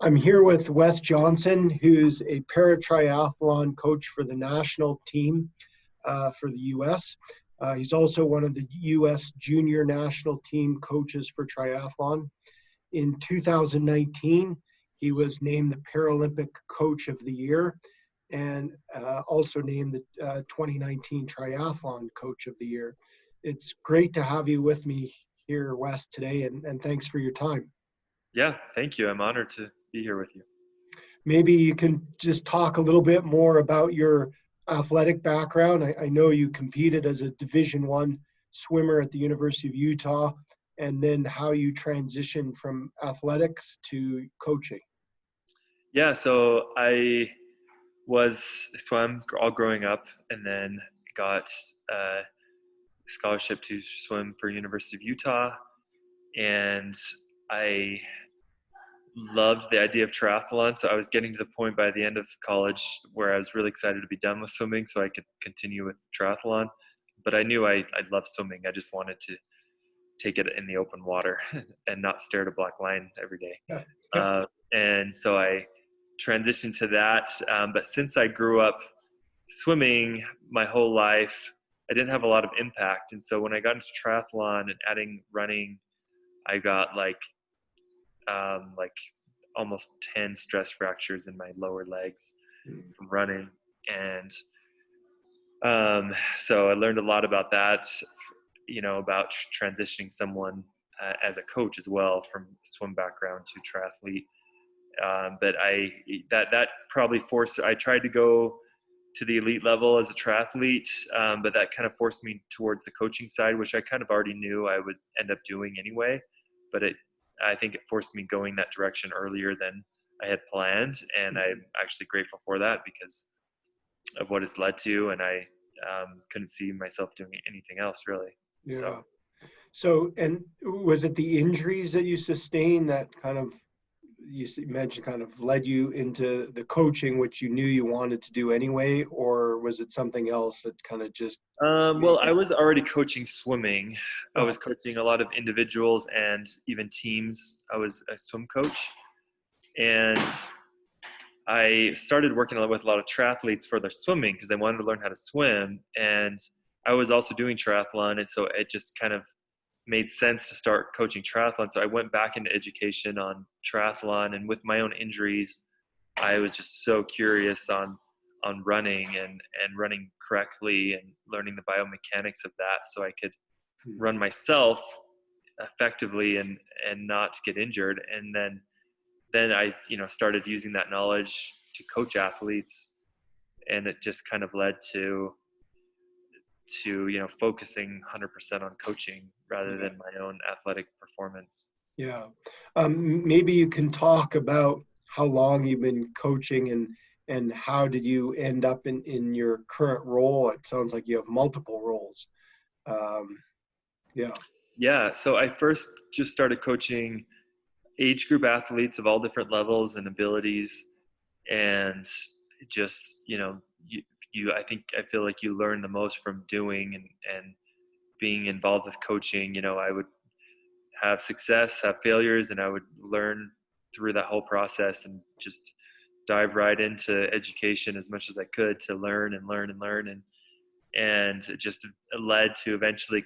I'm here with Wes Johnson, who's a paratriathlon coach for the national team for the U.S. He's also one of the U.S. junior national team coaches for triathlon. In 2019, he was named the Paralympic Coach of the Year and also named the 2019 Triathlon Coach of the Year. It's great to have you with me here, Wes, today, and thanks for your time. Yeah, thank you. I'm honored to be here with you. Maybe you can just talk a little bit more about your athletic background. I know you competed as a Division I swimmer at the University of Utah, and then how you transitioned from athletics to coaching. Yeah, so I swam all growing up, and then got a scholarship to swim for University of Utah, and I loved the idea of triathlon. So I was getting to the point by the end of college where I was really excited to be done with swimming so I could continue with triathlon. But I knew I loved swimming. I just wanted to take it in the open water and not stare at a black line every day. And so I transitioned to that. But since I grew up swimming my whole life, I didn't have a lot of impact. And so when I got into triathlon and adding running, I got like almost 10 stress fractures in my lower legs from running. And so I learned a lot about that, about transitioning someone as a coach as well from swim background to triathlete. But that probably I tried to go to the elite level as a triathlete, but that kind of forced me towards the coaching side, which I kind of already knew I would end up doing anyway. But I think it forced me going that direction earlier than I had planned. And I'm actually grateful for that because of what it's led to. And I couldn't see myself doing anything else really. Yeah. So, and was it the injuries that you sustained that you mentioned kind of led you into the coaching, which you knew you wanted to do anyway, or was it something else that kind of just? Well, I was already coaching swimming. I was coaching a lot of individuals and even teams. I was a swim coach, and I started working with a lot of triathletes for their swimming because they wanted to learn how to swim. And I was also doing triathlon, and so it just kind of made sense to start coaching triathlon. So I went back into education on triathlon, and with my own injuries, I was just so curious on running and running correctly and learning the biomechanics of that so I could run myself effectively and not get injured. And then I started using that knowledge to coach athletes, and it just kind of led to focusing 100% on coaching rather than my own athletic performance. Yeah. Maybe you can talk about how long you've been coaching and how did you end up in your current role? It sounds like you have multiple roles. Yeah. So I first just started coaching age group athletes of all different levels and abilities. And just, I feel like you learn the most from doing and being involved with coaching. I would have success, have failures, and I would learn through that whole process and just dive right into education as much as I could to learn. And it just led to eventually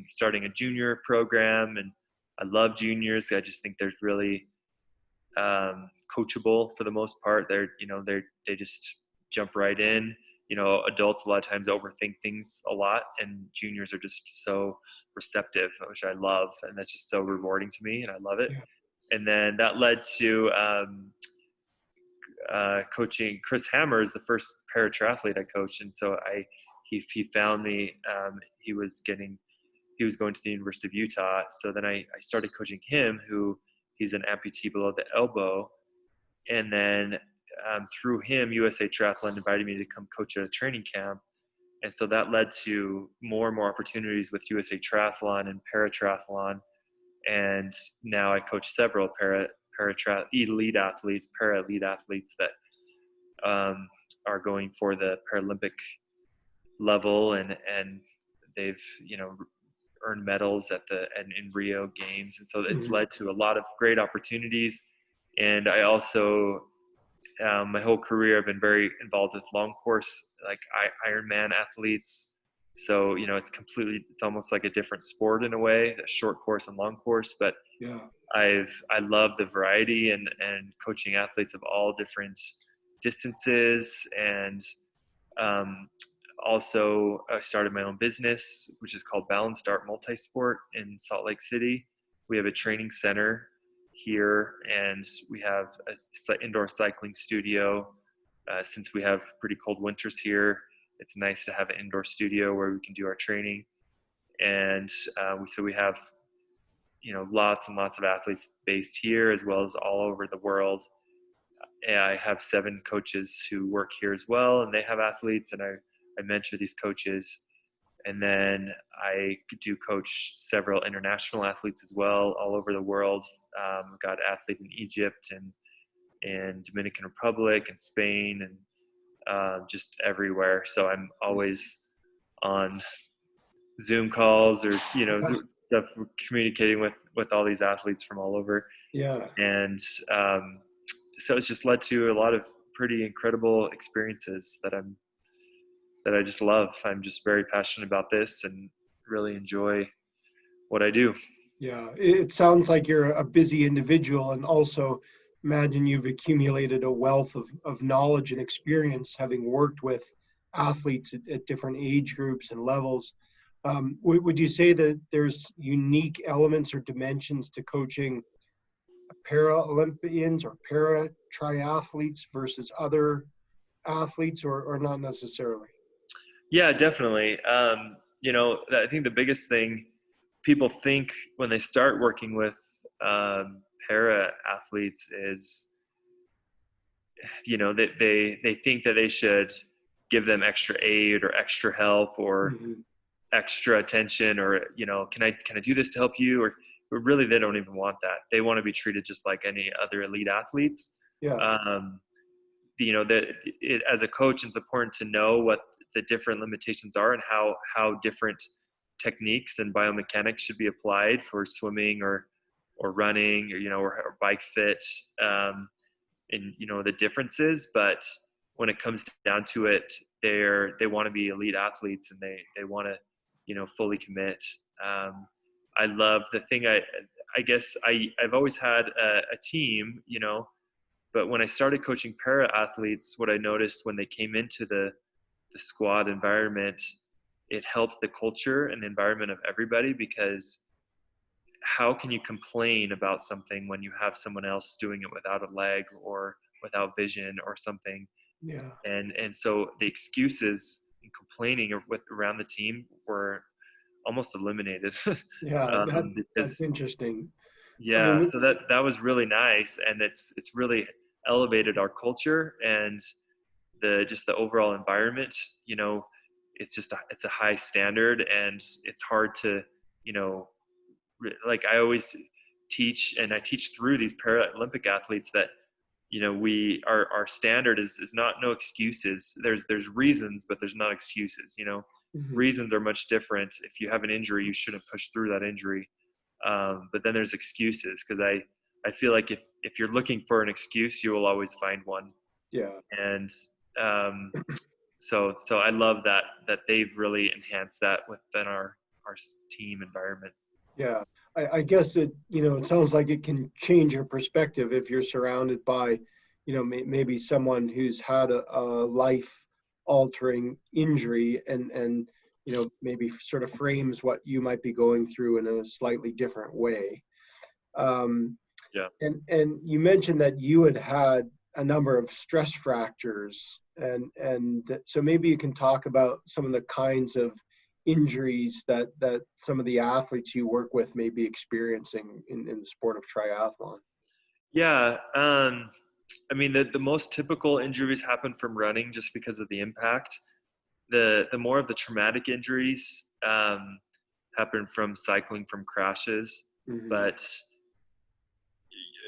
starting a junior program. And I love juniors. I just think they're really coachable for the most part. They just jump right in. Adults a lot of times overthink things a lot, and juniors are just so receptive, which I love, and that's just so rewarding to me, and I love it. Yeah. And then that led to coaching Chris Hammer is the first paratriathlete I coached, and so he found me. He was going to the University of Utah, so then I started coaching him. He's an amputee below the elbow, and then through him, USA Triathlon invited me to come coach at a training camp. And so that led to more and more opportunities with USA Triathlon and Paratriathlon. And now I coach several elite athletes that are going for the Paralympic level, and they've earned medals in Rio Games. And so it's led to a lot of great opportunities And I also, my whole career, I've been very involved with long course, like Ironman athletes. So, it's almost like a different sport in a way, a short course and long course. But Yeah. I love the variety and coaching athletes of all different distances. And also I started my own business, which is called Balanced Art Multisport in Salt Lake City. We have a training center here, and we have an indoor cycling studio. Since we have pretty cold winters here, it's nice to have an indoor studio where we can do our training. And so we have, lots and lots of athletes based here as well as all over the world. And I have 7 coaches who work here as well, and they have athletes, and I mentor these coaches. And then I do coach several international athletes as well, all over the world. I've got athletes in Egypt and Dominican Republic and Spain and just everywhere. So I'm always on Zoom calls or, stuff, communicating with all these athletes from all over. Yeah. And so it's just led to a lot of pretty incredible experiences that I just love. I'm just very passionate about this and really enjoy what I do. Yeah. It sounds like you're a busy individual, and also imagine you've accumulated a wealth of knowledge and experience having worked with athletes at different age groups and levels. Would you say that there's unique elements or dimensions to coaching Paralympians or para triathletes versus other athletes, or not necessarily? Yeah, definitely. I think the biggest thing people think when they start working with para athletes is, that they think that they should give them extra aid or extra help or extra attention, or can I do this to help you, or but really they don't even want that. They want to be treated just like any other elite athletes. Yeah. As a coach, it's important to know what the different limitations are and how different techniques and biomechanics should be applied for swimming or running or bike fit, and the differences. But when it comes down to it, they want to be elite athletes, and they want to fully commit. I love the thing. I guess I've always had a team, but when I started coaching para athletes, what I noticed when they came into the squad environment, it helped the culture and the environment of everybody, because how can you complain about something when you have someone else doing it without a leg or without vision or something? Yeah. And so the excuses and complaining around the team were almost eliminated. Yeah. That's Because interesting. I yeah, mean, so that was really nice, and it's really elevated our culture and the overall environment. It's a high standard, and it's hard to, like I always teach, and I teach through these Paralympic athletes that our standard is not no excuses. There's reasons, but there's not excuses. Reasons are much different. If you have an injury, you shouldn't push through that injury. But then there's excuses, because I feel like if you're looking for an excuse, you will always find one. Yeah. And so I love that they've really enhanced that within our team environment. Yeah. I guess it sounds like it can change your perspective if you're surrounded by, maybe someone who's had a life altering injury, and maybe sort of frames what you might be going through in a slightly different way. Yeah. And you mentioned that you had a number of stress fractures, and so maybe you can talk about some of the kinds of injuries that some of the athletes you work with may be experiencing in the sport of triathlon. Yeah. I mean, the most typical injuries happen from running just because of the impact. The more of the traumatic injuries happen from cycling, from crashes, but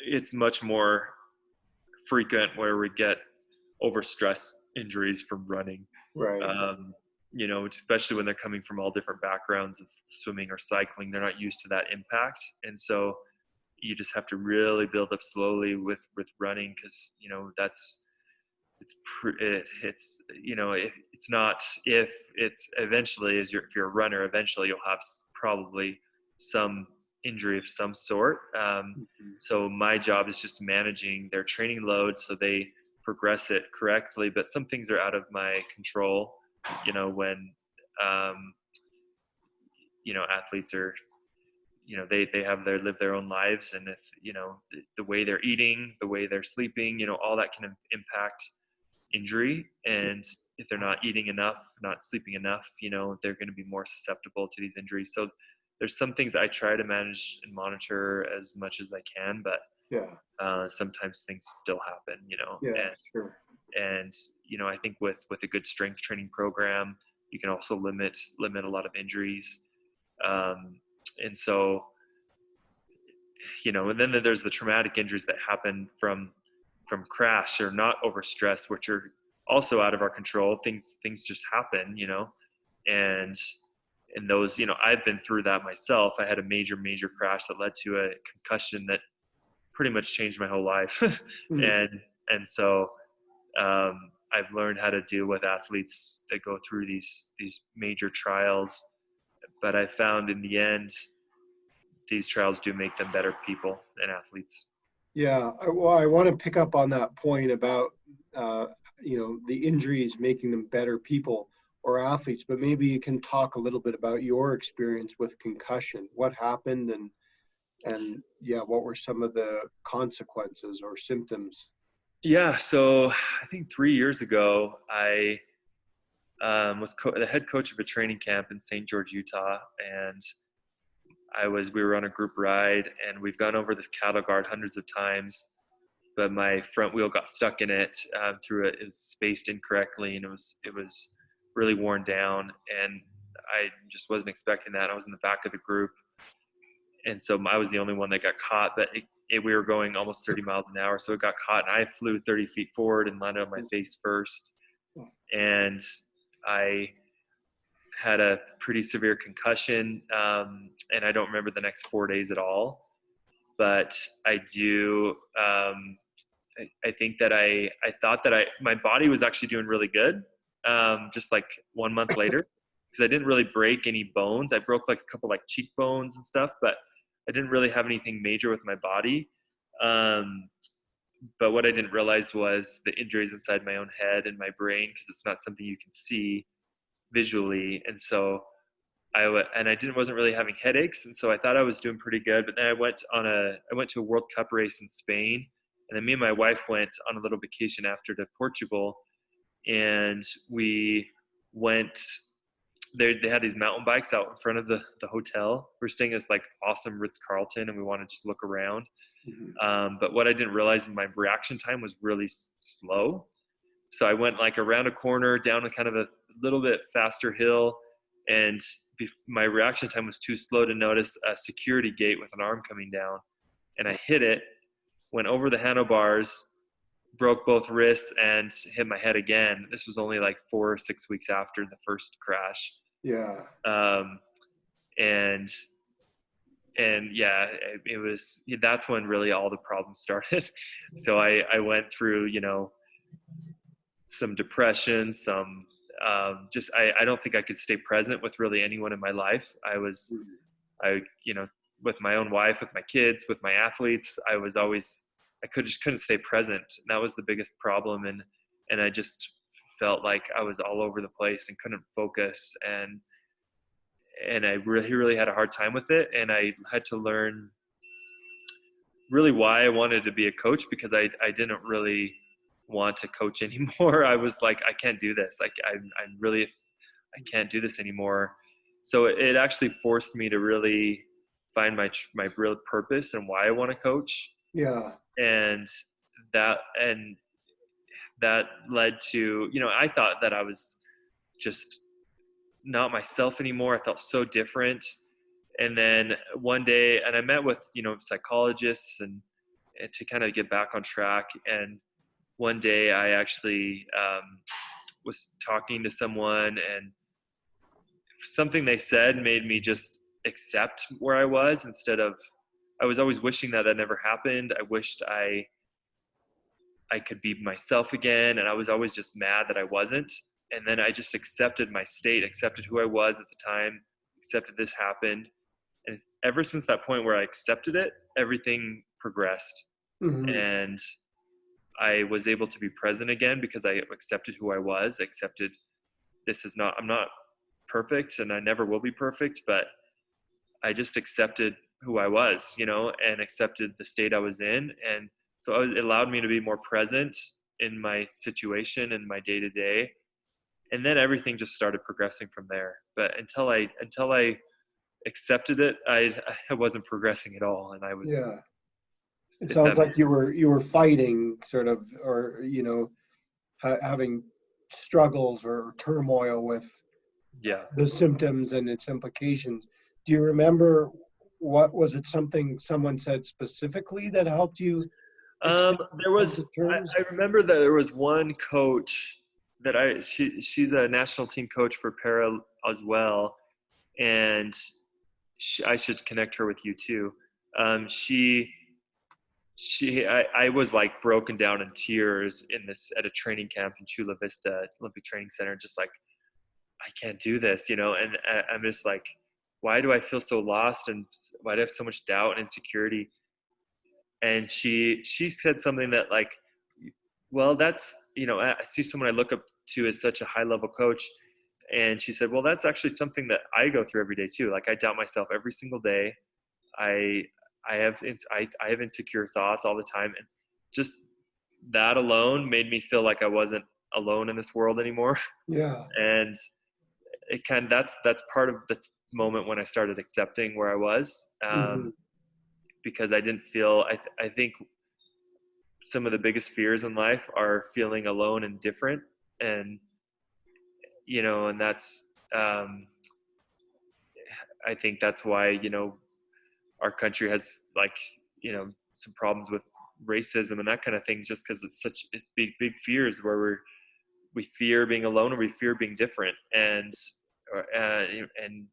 it's much more frequent where we get overstress injuries from running. Right. Especially when they're coming from all different backgrounds of swimming or cycling, they're not used to that impact. And so, you just have to really build up slowly with running, because it's if it's not, if it's eventually, if you're a runner, eventually you'll have probably some injury of some sort. So my job is just managing their training load so they progress it correctly, but some things are out of my control, when athletes are, they have live their own lives, and if the way they're eating, the way they're sleeping, all that can impact injury. And if they're not eating enough, not sleeping enough, they're going to be more susceptible to these injuries. So there's some things that I try to manage and monitor as much as I can, but sometimes things still happen, Sure. And I think with a good strength training program, you can also limit a lot of injuries. And so, and then there's the traumatic injuries that happen from crash or not over stress, which are also out of our control. Things just happen, and those, I've been through that myself. I had a major crash that led to a concussion that pretty much changed my whole life. And so I've learned how to deal with athletes that go through these major trials, but I found in the end, these trials do make them better people and athletes. Yeah, well, I want to pick up on that point about the injuries making them better people or athletes, but maybe you can talk a little bit about your experience with concussion. What happened, and what were some of the consequences or symptoms? Yeah, so I think 3 years ago, I was the head coach of a training camp in St. George, Utah, and we were on a group ride, and we've gone over this cattle guard hundreds of times, but my front wheel got stuck in it it was spaced incorrectly, and it was really worn down, and I just wasn't expecting that. I was in the back of the group, and so I was the only one that got caught, but we were going almost 30 miles an hour, so it got caught, and I flew 30 feet forward and landed on my face first, and I had a pretty severe concussion, and I don't remember the next 4 days at all. But I do. I think that I thought that my body was actually doing really good, just like 1 month later, because I didn't really break any bones. I broke like a couple like cheekbones and stuff, but I didn't really have anything major with my body. But what I didn't realize was the injuries inside my own head and my brain, because it's not something you can see visually. And so wasn't really having headaches, and so I thought I was doing pretty good. But then I went to a World Cup race in Spain, and then me and my wife went on a little vacation after to Portugal, and we went there. They had these mountain bikes out in front of the hotel. We're staying at this like awesome Ritz-Carlton, and we want to just look around. But what I didn't realize, my reaction time was really slow. So I went like around a corner, down a kind of a little bit faster hill, and my reaction time was too slow to notice a security gate with an arm coming down. And I hit it, went over the handlebars, broke both wrists, and hit my head again. This was only like 4 or 6 weeks after the first crash. Yeah. And yeah, that's when really all the problems started. So I went through, some depression, some I don't think I could stay present with really anyone in my life. With my own wife, with my kids, with my athletes, I couldn't stay present. And that was the biggest problem. And I just felt like I was all over the place and couldn't focus. And I really had a hard time with it. And I had to learn really why I wanted to be a coach, because I didn't really want to coach anymore. I was like, I can't do this. Like I can't do this anymore. So it actually forced me to really find my real purpose and why I want to coach. Yeah. And that led to, I thought that I was just not myself anymore. I felt so different. And then one day, and I met with, psychologists and to kind of get back on track. And one day I actually was talking to someone, and something they said made me just accept where I was instead of I was always wishing that never happened. I wished I could be myself again. And I was always just mad that I wasn't. And then I just accepted my state, accepted who I was at the time, accepted this happened. And ever since that point where I accepted it, everything progressed. Mm-hmm. And I was able to be present again because I accepted who I was, accepted I'm not perfect and I never will be perfect, but I just accepted who I was, and accepted the state I was in. And so it allowed me to be more present in my situation and my day to day. And then everything just started progressing from there. But until I accepted it, I wasn't progressing at all. And I was, Yeah. It if sounds that like makes, you were fighting sort of, or having struggles or turmoil with yeah. the symptoms and its implications. Do you remember what was it? Something someone said specifically that helped you accept, There come was, to terms? I remember that there was one coach that she's a national team coach for para as well. And I should connect her with you too. I was like broken down in tears at a training camp in Chula Vista Olympic Training Center, just like, I can't do this, and I'm just like, why do I feel so lost? And why do I have so much doubt and insecurity? And she said something that like, well, that's, I see someone I look up to as such a high level coach. And she said, well, that's actually something that I go through every day too. Like I doubt myself every single day. I, I have insecure thoughts all the time. And just that alone made me feel like I wasn't alone in this world anymore. Yeah. And that's part of the moment when I started accepting where I was. Mm-hmm. Because I didn't feel, I think some of the biggest fears in life are feeling alone and different. And, and that's, I think that's why, our country has like, some problems with racism and that kind of thing, just because it's big fears where we fear being alone or we fear being different. And, and,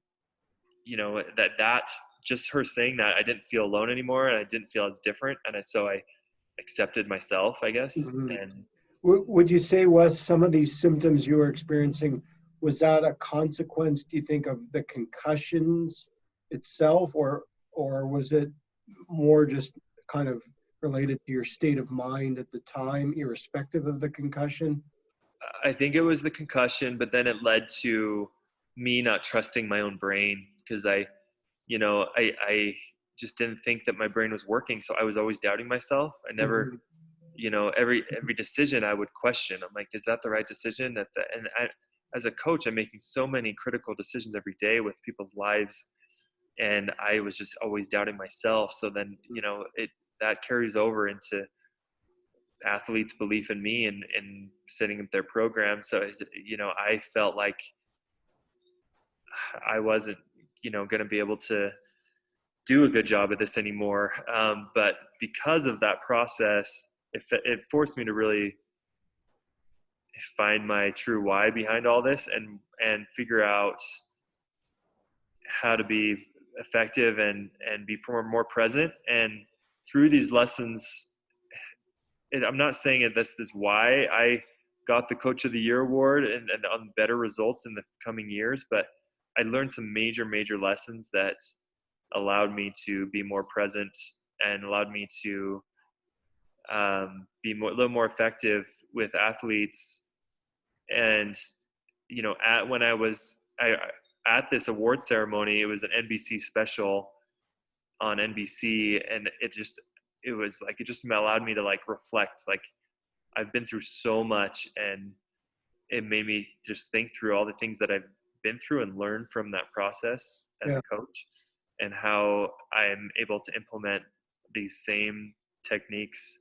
that just her saying that I didn't feel alone anymore and I didn't feel as different. And so I accepted myself, I guess. Mm-hmm. And Would you say, Wes, some of these symptoms you were experiencing, was that a consequence, do you think, of the concussions itself, or was it more just kind of related to your state of mind at the time, irrespective of the concussion? I think it was the concussion, but then it led to me not trusting my own brain because I just didn't think that my brain was working. So I was always doubting myself. I never, Mm-hmm. every decision I would question. I'm like, is that the right decision? As a coach, I'm making so many critical decisions every day with people's lives. And I was just always doubting myself. So then, that carries over into athletes' belief in me and setting up their program. So, I felt like I wasn't, going to be able to do a good job at this anymore. But because of that process, it forced me to really find my true why behind all this and figure out how to be effective and be more present. And through these lessons, I'm not saying it, this is why I got the Coach of the Year award and on better results in the coming years, but I learned some major lessons that allowed me to be more present and allowed me to be a little more effective with athletes. And when at this award ceremony, it was an NBC special on NBC, and it just allowed me to like reflect. Like I've been through so much, and it made me just think through all the things that I've been through and learn from that process as Yeah. a coach, and how I'm able to implement these same techniques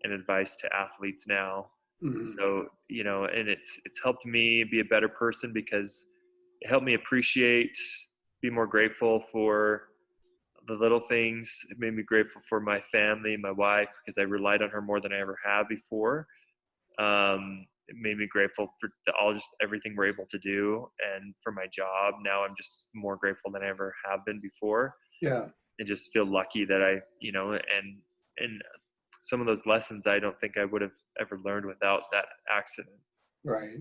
and advice to athletes now. Mm-hmm. So, and it's helped me be a better person because it helped me appreciate, be more grateful for the little things. It made me grateful for my family, my wife, because I relied on her more than I ever have before. It made me grateful for just everything we're able to do, and for my job. Now I'm just more grateful than I ever have been before. Yeah. and just feel lucky that I, and some of those lessons I don't think I would have ever learned without that accident. Right.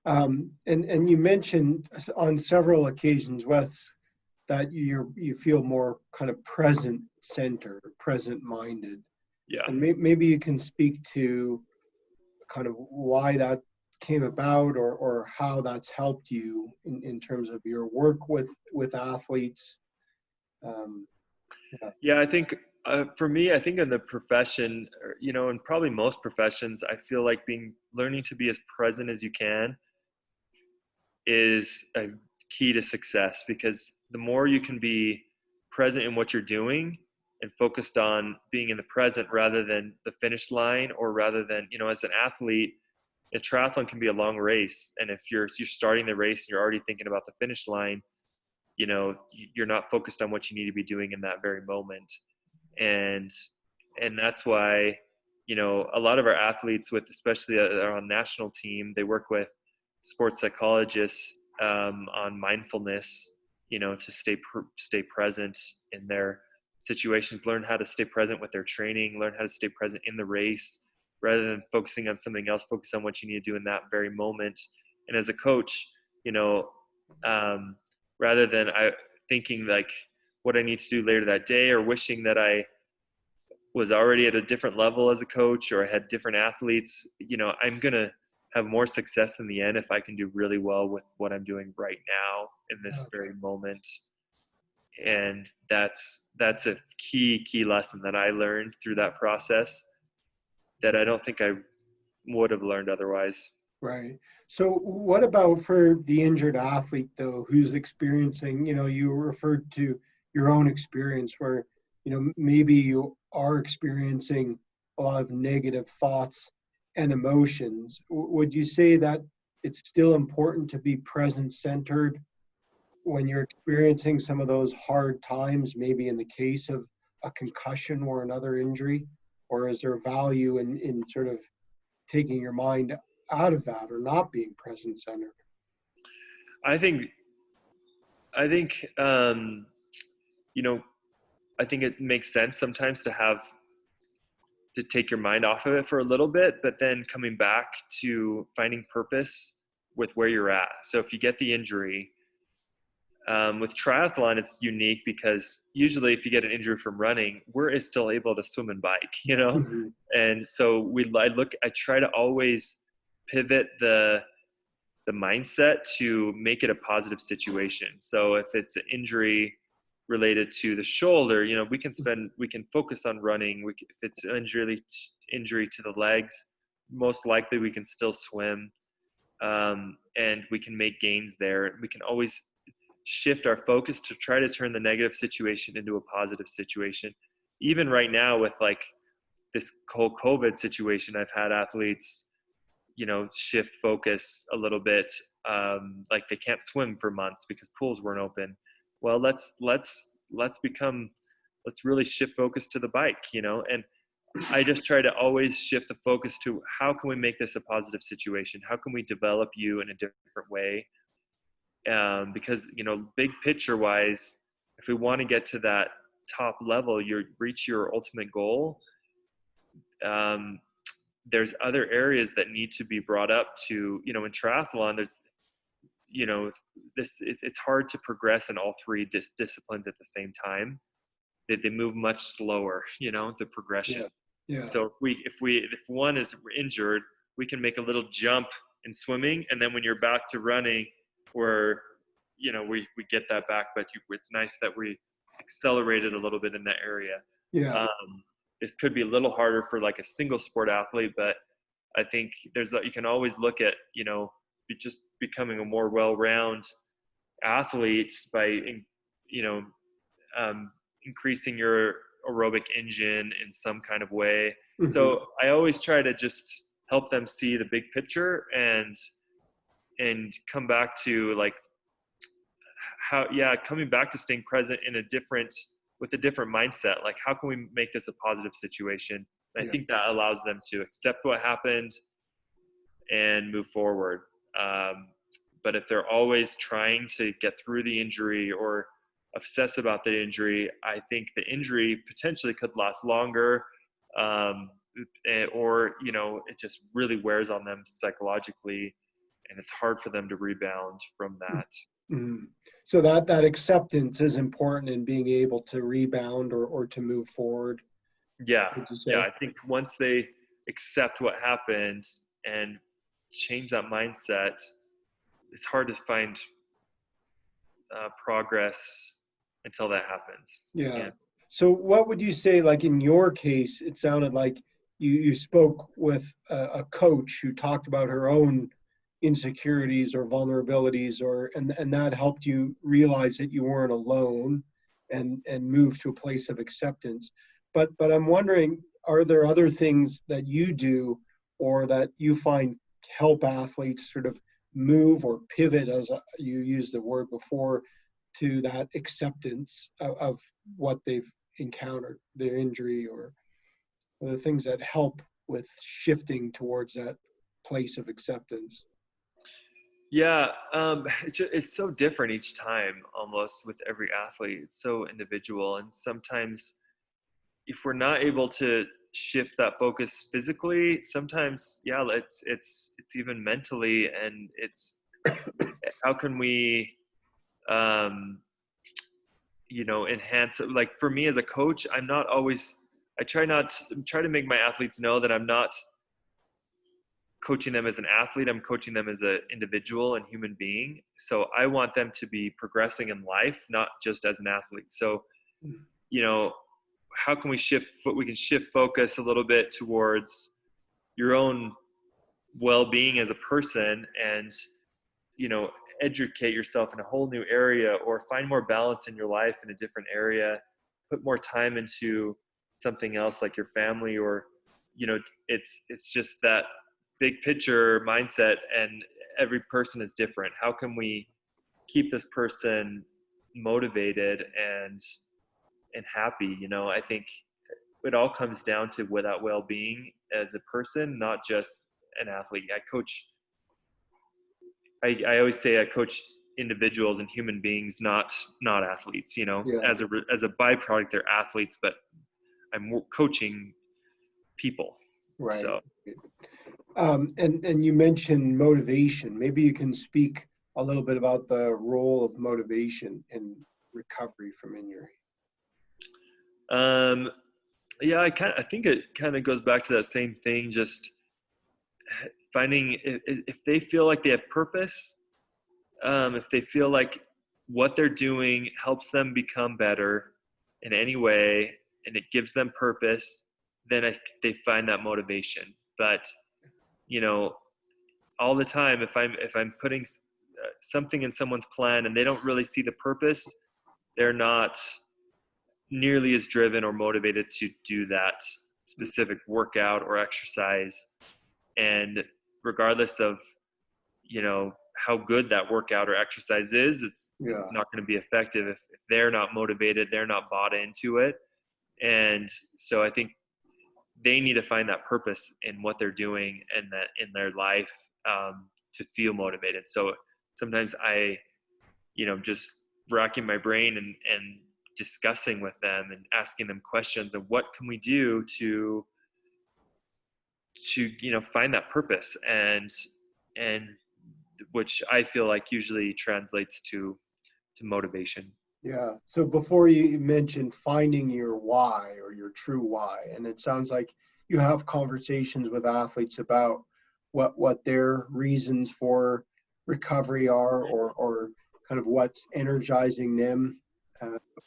And you mentioned on several occasions, Wes, that you feel more kind of present centered, present minded. Yeah. And maybe you can speak to kind of why that came about, or how that's helped you in terms of your work with athletes. Yeah. Yeah, I think for me, I think in the profession, and probably most professions, I feel like learning to be as present as you can is a key to success, because the more you can be present in what you're doing and focused on being in the present rather than the finish line, or rather than, as an athlete, a triathlon can be a long race. And if you're starting the race and you're already thinking about the finish line, you're not focused on what you need to be doing in that very moment. And that's why, a lot of our athletes, especially on national team, they work with sports psychologists on mindfulness, to stay present in their situations, learn how to stay present with their training, learn how to stay present in the race, rather than focusing on something else, focus on what you need to do in that very moment. And as a coach, rather than thinking like what I need to do later that day, or wishing that I was already at a different level as a coach, or I had different athletes, I'm going to have more success in the end if I can do really well with what I'm doing right now in this very moment. And that's a key lesson that I learned through that process that I don't think I would have learned otherwise. Right. So what about for the injured athlete, though, who's experiencing, you referred to your own experience where, maybe you are experiencing a lot of negative thoughts and emotions. Would you say that it's still important to be present centered when you're experiencing some of those hard times, maybe in the case of a concussion or another injury? Or is there value in sort of taking your mind out of that, or not being present centered? I think, you know, I think it makes sense sometimes to take your mind off of it for a little bit, but then coming back to finding purpose with where you're at. So if you get the injury, with triathlon, it's unique because usually if you get an injury from running, we're still able to swim and bike, Mm-hmm. And so I try to always pivot the mindset to make it a positive situation. So if it's an injury related to the shoulder, we can focus on running. If it's an injury to the legs, most likely we can still swim, and we can make gains there. We can always shift our focus to try to turn the negative situation into a positive situation. Even right now with like this whole COVID situation, I've had athletes, shift focus a little bit. Like they can't swim for months because pools weren't open. Well, let's really shift focus to the bike, and I just try to always shift the focus to how can we make this a positive situation? How can we develop you in a different way? Because, big picture wise, if we want to get to that top level, reach your ultimate goal, there's other areas that need to be brought up to, in triathlon, there's, it's hard to progress in all three disciplines at the same time. They move much slower, the progression. Yeah. So if one is injured, we can make a little jump in swimming, and then when you're back to running, we get that back. But it's nice that we accelerated a little bit in that area. Yeah. This could be a little harder for like a single sport athlete, but I think you can always look at, just becoming a more well-rounded athlete by, increasing your aerobic engine in some kind of way. Mm-hmm. So I always try to just help them see the big picture and come back to like coming back to staying present with a different mindset. Like, how can we make this a positive situation? And I think that allows them to accept what happened and move forward. But if they're always trying to get through the injury or obsess about the injury, I think the injury potentially could last longer, or, you know, it just really wears on them psychologically, and it's hard for them to rebound from that. Mm-hmm. So that acceptance is important in being able to rebound or to move forward. Yeah. Would you say? Yeah. I think once they accept what happened and change that mindset, it's hard to find progress until that happens. Yeah. And So what would you say, like in your case, it sounded like you spoke with a coach who talked about her own insecurities or vulnerabilities, and that helped you realize that you weren't alone and move to a place of acceptance. But I'm wondering, are there other things that you do or that you find help athletes sort of move or pivot, as you used the word before, to that acceptance of what they've encountered, their injury, or the things that help with shifting towards that place of acceptance? yeah, it's so different each time, almost with every athlete. It's so individual, and sometimes if we're not able to shift that focus physically, sometimes, yeah, it's even mentally, and it's how can we, um, you know, enhance it. Like for me as a coach, I'm not always, I try to make my athletes know that I'm not coaching them as an athlete. I'm coaching them as an individual and human being. So I want them to be progressing in life, not just as an athlete. So, you know, how can we we can shift focus a little bit towards your own well-being as a person, and, you know, educate yourself in a whole new area, or find more balance in your life in a different area, put more time into something else like your family, or, you know, it's just that big picture mindset, and every person is different. How can we keep this person motivated and happy? You know, I think it all comes down to that well-being as a person, not just an athlete. I always say I coach individuals and human beings, not athletes. You know, Yeah. as a byproduct, they're athletes, but I'm coaching people. Right. So. And you mentioned motivation. Maybe you can speak a little bit about the role of motivation in recovery from injury. Yeah, I think it kind of goes back to that same thing. Just finding if they feel like they have purpose, if they feel like what they're doing helps them become better in any way, and it gives them purpose, then they find that motivation. But, you know, all the time, if I'm putting something in someone's plan and they don't really see the purpose, they're not nearly as driven or motivated to do that specific workout or exercise. And regardless of, you know, how good that workout or exercise is, it's not going to be effective if they're not motivated, they're not bought into it. And so I think they need to find that purpose in what they're doing and that in their life, to feel motivated. So sometimes I, you know, just racking my brain and discussing with them and asking them questions of what can we do to, you know, find that purpose, and which I feel like usually translates to motivation. Yeah. So before you mentioned finding your why or your true why, and it sounds like you have conversations with athletes about what their reasons for recovery are, or kind of what's energizing them.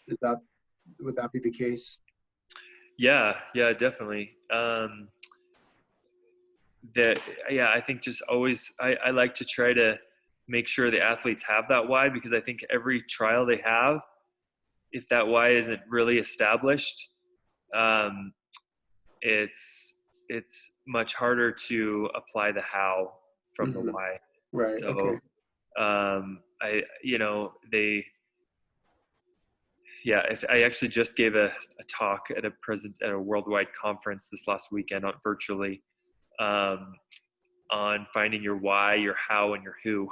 Would that be the case? Yeah, definitely. I think just always, I like to try to make sure the athletes have that why, because I think every trial they have, if that why isn't really established, it's much harder to apply the how from the why. Right. So, Okay. If I actually just gave a talk at a worldwide conference this last weekend, virtually, on finding your why, your how, and your who.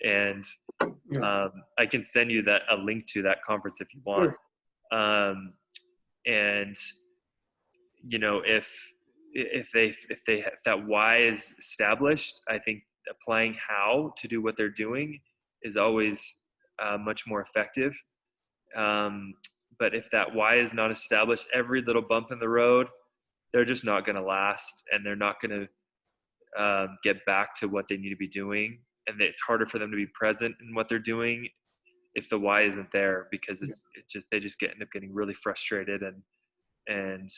And Yeah. I can send you a link to that conference if you want. Sure. Um, and if that why is established, I think applying how to do what they're doing is always much more effective. But if that why is not established, every little bump in the road, they're just not going to last, and they're not going to get back to what they need to be doing. And it's harder for them to be present in what they're doing if the why isn't there, because they just end up getting really frustrated, and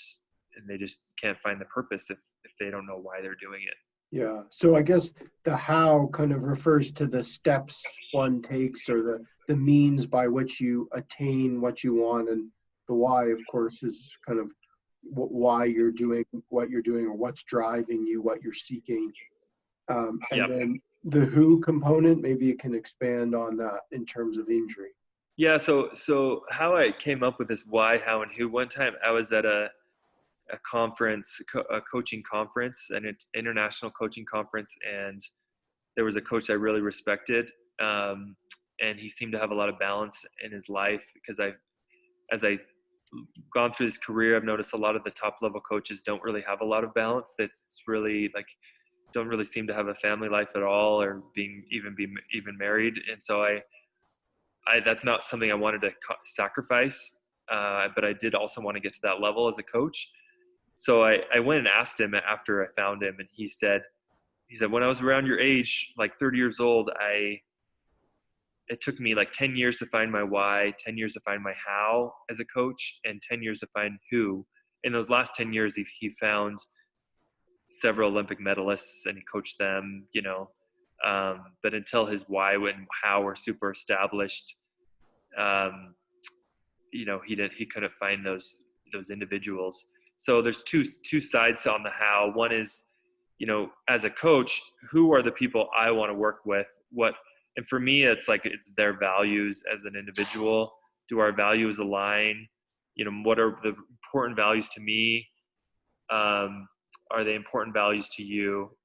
they just can't find the purpose if they don't know why they're doing it. Yeah. So I guess the how kind of refers to the steps one takes, or the means by which you attain what you want. And the why, of course, is kind of why you're doing what you're doing, or what's driving you, what you're seeking. And Yep. then the who component, maybe you can expand on that in terms of injury. Yeah. So how I came up with this why, how, and who. One time I was at a conference, a coaching conference, an international coaching conference, and there was a coach I really respected, and he seemed to have a lot of balance in his life, because as I gone through this career, I've noticed a lot of the top level coaches don't really have a lot of balance. That's really don't really seem to have a family life at all, or even married. And so I that's not something I wanted to sacrifice, but I did also want to get to that level as a coach. So I went and asked him after I found him, and he said, when I was around your age, like 30 years old, it took me like 10 years to find my why, 10 years to find my how as a coach, and 10 years to find who. In those last 10 years, he found several Olympic medalists and he coached them, but until his why and how were super established, he couldn't find those individuals. So there's two sides on the how. One is, as a coach, who are the people I want to work with? And for me, it's their values as an individual. Do our values align? What are the important values to me? Are they important values to you?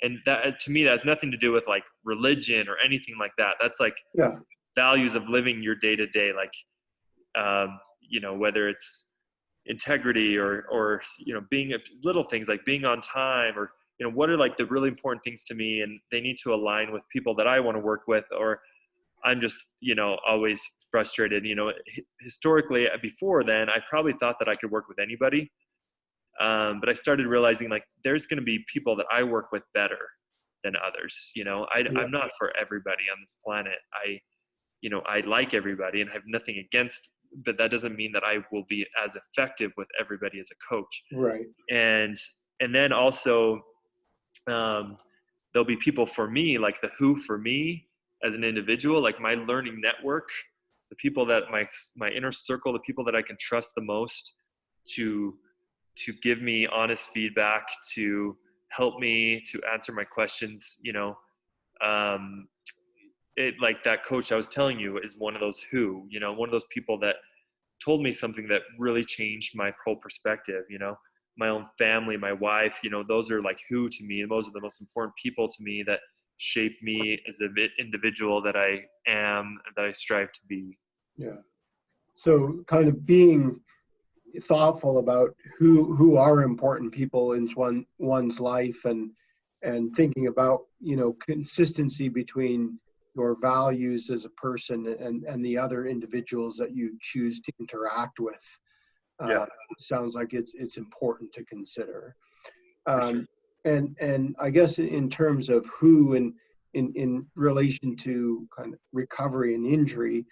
And that, to me, that has nothing to do with like religion or anything like that. That's like Yeah. values of living your day to day, whether it's integrity or being little things like being on time, or what are like the really important things to me, and they need to align with people that I want to work with, or I'm just always frustrated. Historically, before then, I probably thought that I could work with anybody, but I started realizing like there's going to be people that I work with better than others. I'm not for everybody on this planet. I like everybody and have nothing against, but that doesn't mean that I will be as effective with everybody as a coach. Right. And then also, there'll be people for me, like the who for me as an individual, like my learning network, the people that my inner circle, the people that I can trust the most to give me honest feedback, to help me, to answer my questions. Like that coach I was telling you is one of those who, one of those people that told me something that really changed my whole perspective. My own family, my wife, those are like who to me, and those are the most important people to me that shape me as the individual that I am and that I strive to be. Yeah. So kind of being thoughtful about who are important people in one's life, and thinking about consistency between your values as a person and the other individuals that you choose to interact with. It sounds like it's important to consider. Sure. And I guess in terms of who, in relation to kind of recovery and injury,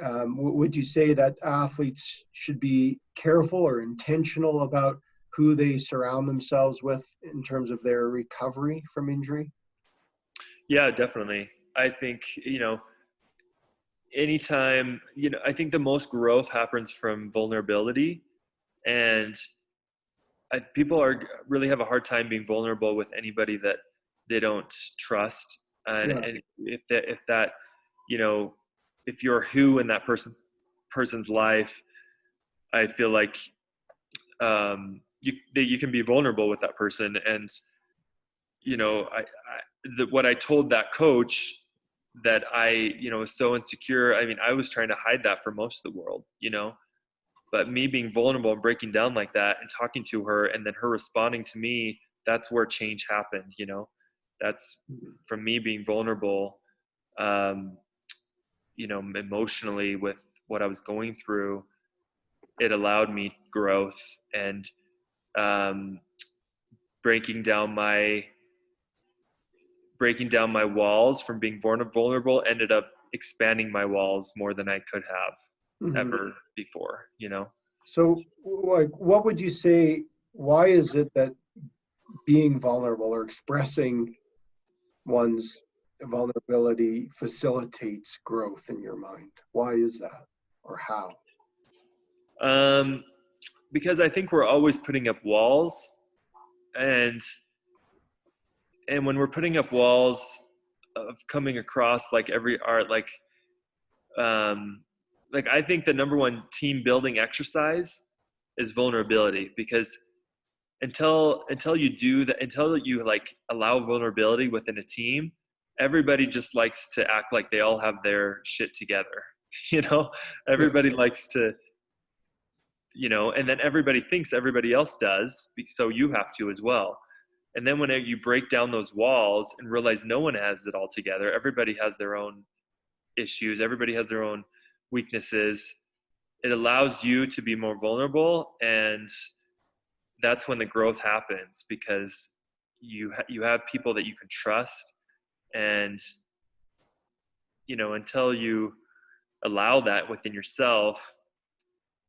would you say that athletes should be careful or intentional about who they surround themselves with in terms of their recovery from injury? Yeah, definitely. I think, anytime, I think the most growth happens from vulnerability, and people really have a hard time being vulnerable with anybody that they don't trust. And, Yeah. and if that, if you're who in that person's life, I feel like you can be vulnerable with that person. And what I told that coach that I, was so insecure. I mean, I was trying to hide that for most of the world, but me being vulnerable and breaking down like that and talking to her and then her responding to me, that's where change happened. That's from me being vulnerable, emotionally with what I was going through. It allowed me growth and um, breaking down my walls from being vulnerable ended up expanding my walls more than I could have ever before, So, like, what would you say? Why is it that being vulnerable or expressing one's vulnerability facilitates growth in your mind? Why is that, or how? Because I think we're always putting up walls, and when we're putting up walls of coming across like every art, um, I think the number one team building exercise is vulnerability, because until you do that, until you like allow vulnerability within a team, everybody just likes to act like they all have their shit together. Everybody likes to, and then everybody thinks everybody else does, so you have to as well. And then whenever you break down those walls and realize no one has it all together, everybody has their own issues, everybody has their own weaknesses, it allows you to be more vulnerable, and that's when the growth happens, because you have people that you can trust, and until you allow that within yourself,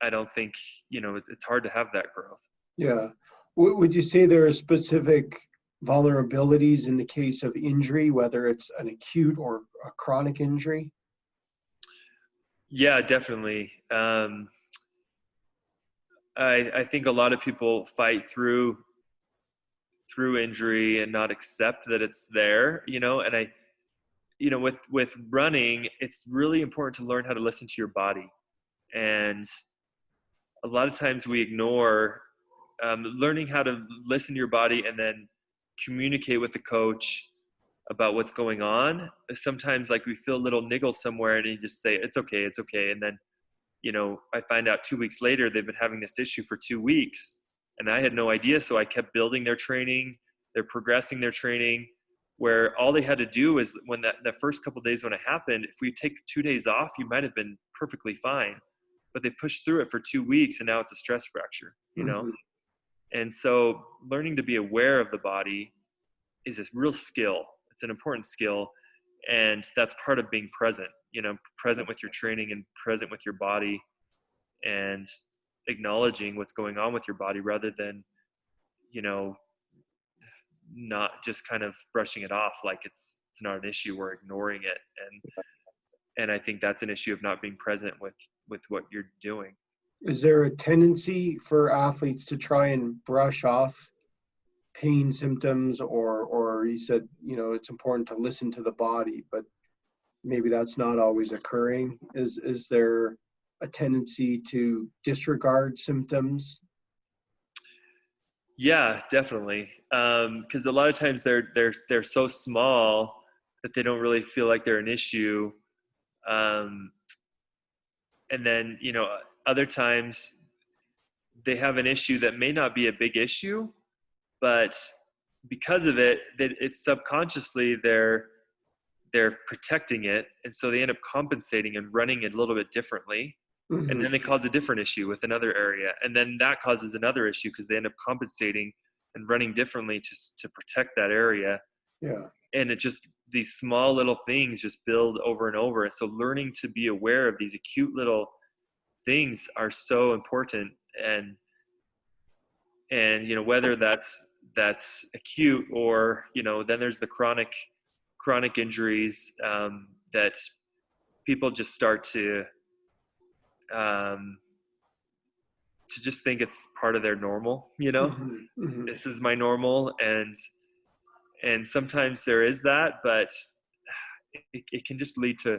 I don't think it's hard to have that growth. Yeah. Would you say there are specific vulnerabilities in the case of injury, whether it's an acute or a chronic injury? Yeah, definitely. I think a lot of people fight through injury and not accept that it's there, and with running, it's really important to learn how to listen to your body. And a lot of times we ignore learning how to listen to your body and then communicate with the coach about what's going on. Sometimes like we feel a little niggle somewhere and you just say, it's okay. And then, I find out 2 weeks later, they've been having this issue for 2 weeks and I had no idea. So I kept building their training. They're progressing their training, where all they had to do is when that first couple of days when it happened, if we take 2 days off, you might've been perfectly fine, but they pushed through it for 2 weeks and now it's a stress fracture, And so learning to be aware of the body is a real skill. It's an important skill. And that's part of being present, present with your training and present with your body, and acknowledging what's going on with your body rather than, not just kind of brushing it off like it's not an issue or ignoring it. And I think that's an issue of not being present with what you're doing. Is there a tendency for athletes to try and brush off pain symptoms, or you said, it's important to listen to the body, but maybe that's not always occurring? Is there a tendency to disregard symptoms? Yeah, definitely. Because a lot of times they're so small that they don't really feel like they're an issue. And then, other times they have an issue that may not be a big issue, but because of it, that it's subconsciously they're protecting it. And so they end up compensating and running it a little bit differently. And then they cause a different issue with another area. And then that causes another issue because they end up compensating and running differently to protect that area. Yeah. And it just, these small little things just build over and over. And so learning to be aware of these acute little things are so important. And whether that's acute or, then there's the chronic injuries that people just start to just think it's part of their normal, This is my normal. And sometimes there is that, but it can just lead to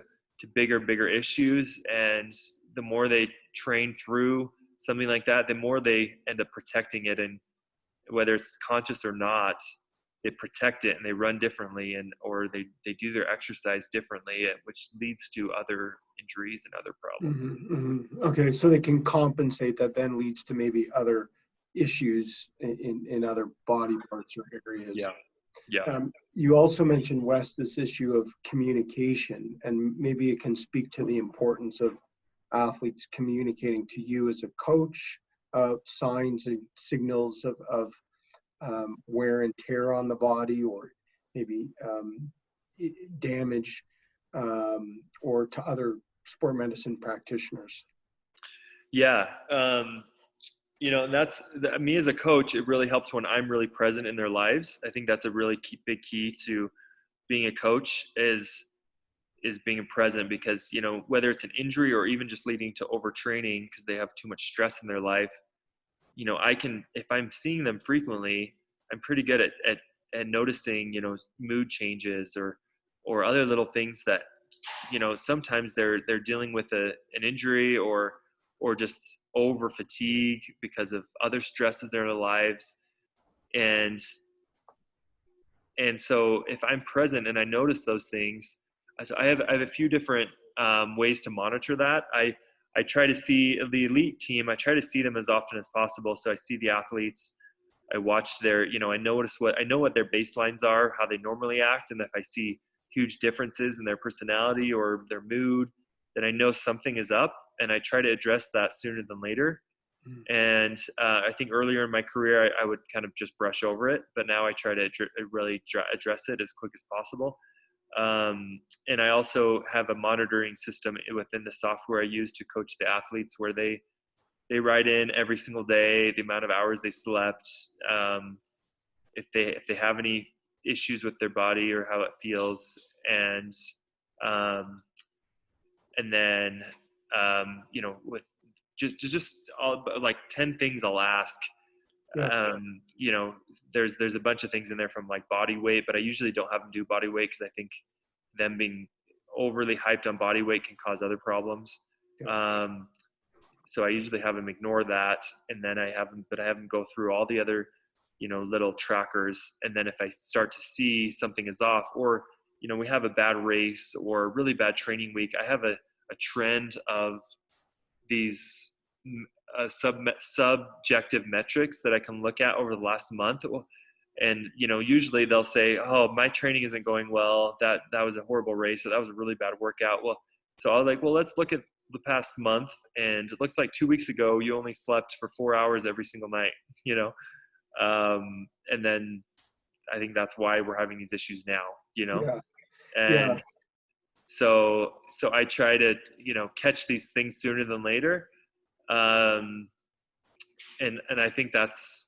bigger issues. And the more they train through something like that, the more they end up protecting it. And whether it's conscious or not, they protect it and they run differently, or they do their exercise differently, which leads to other injuries and other problems. Okay, so they can compensate, that then leads to maybe other issues in other body parts or areas. Yeah. You also mentioned, Wes, this issue of communication, and maybe it can speak to the importance of athletes communicating to you as a coach, signs and signals of wear and tear on the body, or maybe damage, or to other sport medicine practitioners. Yeah. And that's me as a coach. It really helps when I'm really present in their lives. I think that's a really big key to being a coach is being present, because, whether it's an injury or even just leading to overtraining because they have too much stress in their life, if I'm seeing them frequently, I'm pretty good at noticing, mood changes or other little things that, sometimes they're dealing with an injury or just over fatigue because of other stresses in their lives. And so if I'm present and I notice those things, so I have a few different ways to monitor that. I try to see the elite team. I try to see them as often as possible. So I see the athletes. I watch their, I know what their baselines are, how they normally act. And if I see huge differences in their personality or their mood, then I know something is up, and I try to address that sooner than later. And I think earlier in my career, I would kind of just brush over it, but now I try to really address it as quick as possible. And I also have a monitoring system within the software I use to coach the athletes, where they write in every single day the amount of hours they slept, if they have any issues with their body or how it feels, and then with just all like 10 things I'll ask. There's a bunch of things in there, from like body weight, but I usually don't have them do body weight because I think them being overly hyped on body weight can cause other problems. So I usually have them ignore that, and then I have them go through all the other, little trackers. And then if I start to see something is off, or, we have a bad race or a really bad training week, I have a trend of these subjective metrics that I can look at over the last month. And, usually they'll say, oh, my training isn't going well. That was a horrible race. So that was a really bad workout. Well, so I was like, well, let's look at the past month. And it looks like 2 weeks ago, you only slept for 4 hours every single night, and then I think that's why we're having these issues now, and so I try to, catch these things sooner than later. And I think that's,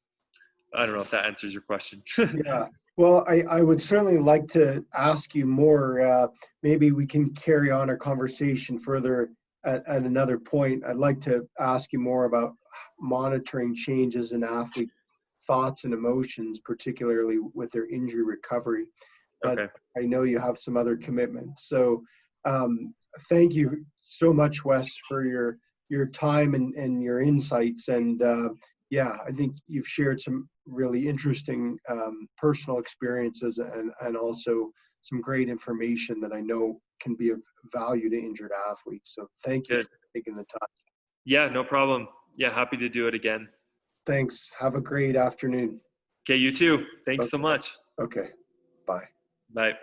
I don't know if that answers your question. Yeah. Well, I would certainly like to ask you more. Maybe we can carry on our conversation further at another point. I'd like to ask you more about monitoring changes in athlete thoughts and emotions, particularly with their injury recovery. But Okay. I know you have some other commitments. So thank you so much, Wes, for your time and your insights. And I think you've shared some really interesting personal experiences and also some great information that I know can be of value to injured athletes. So thank you for taking the time. Yeah, no problem. Yeah, happy to do it again. Thanks. Have a great afternoon. Okay, you too. Thanks so much. Okay. Bye. Bye.